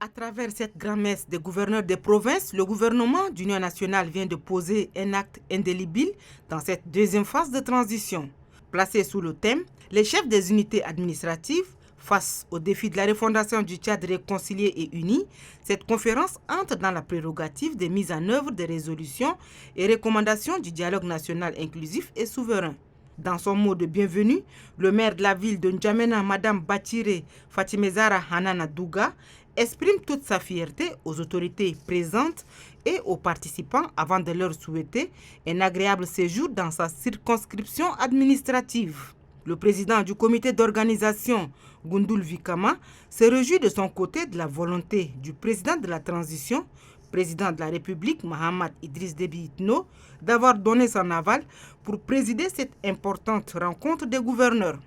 À travers cette grand-messe des gouverneurs des provinces, le gouvernement d'Union nationale vient de poser un acte indélébile dans cette deuxième phase de transition. Placé sous le thème « Les chefs des unités administratives face au défi de la refondation du Tchad réconcilié et uni », cette conférence entre dans la prérogative de mise en œuvre des résolutions et recommandations du dialogue national inclusif et souverain. Dans son mot de bienvenue, le maire de la ville de N'Djamena, Madame Bathiré Fatimezara Hanana Douga, exprime toute sa fierté aux autorités présentes et aux participants avant de leur souhaiter un agréable séjour dans sa circonscription administrative. Le président du comité d'organisation, Gundul Vikama, se réjouit de son côté de la volonté du président de la transition, président de la République, Mahamat Idriss Déby Itno, d'avoir donné son aval pour présider cette importante rencontre des gouverneurs.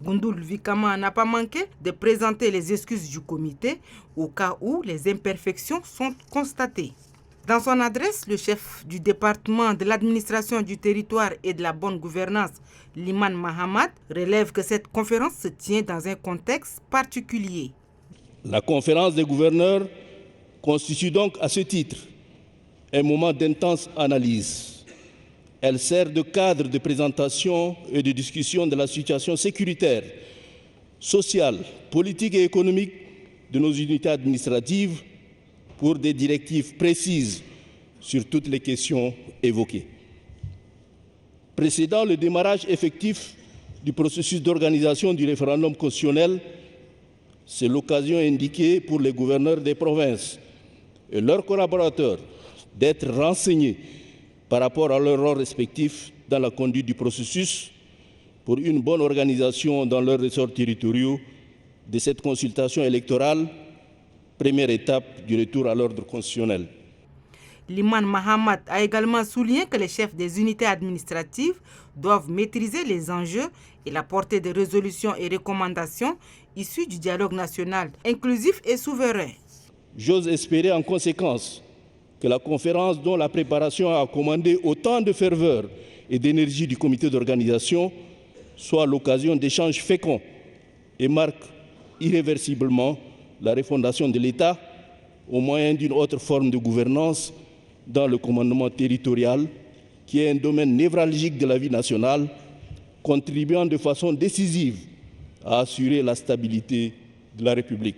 Gundul Vikama n'a pas manqué de présenter les excuses du comité au cas où les imperfections sont constatées. Dans son adresse, le chef du département de l'administration du territoire et de la bonne gouvernance, Liman Mahamat, relève que cette conférence se tient dans un contexte particulier. La conférence des gouverneurs constitue donc à ce titre un moment d'intense analyse. Elle sert de cadre de présentation et de discussion de la situation sécuritaire, sociale, politique et économique de nos unités administratives pour des directives précises sur toutes les questions évoquées. Précédant le démarrage effectif du processus d'organisation du référendum constitutionnel, c'est l'occasion indiquée pour les gouverneurs des provinces et leurs collaborateurs d'être renseignés par rapport à leur rôle respectif dans la conduite du processus pour une bonne organisation dans leurs ressorts territoriaux de cette consultation électorale, première étape du retour à l'ordre constitutionnel. Liman Mahamat a également souligné que les chefs des unités administratives doivent maîtriser les enjeux et la portée des résolutions et recommandations issues du dialogue national inclusif et souverain. J'ose espérer en conséquence que la conférence dont la préparation a commandé autant de ferveur et d'énergie du comité d'organisation soit l'occasion d'échanges féconds et marque irréversiblement la refondation de l'État au moyen d'une autre forme de gouvernance dans le commandement territorial, qui est un domaine névralgique de la vie nationale, contribuant de façon décisive à assurer la stabilité de la République.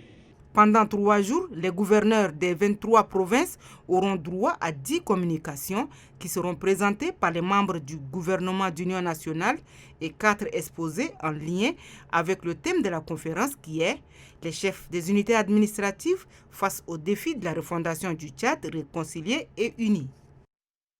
Pendant 3 jours, les gouverneurs des 23 provinces auront droit à 10 communications qui seront présentées par les membres du gouvernement d'Union nationale et 4 exposés en lien avec le thème de la conférence qui est « Les chefs des unités administratives face au défi de la refondation du Tchad réconcilié et uni ».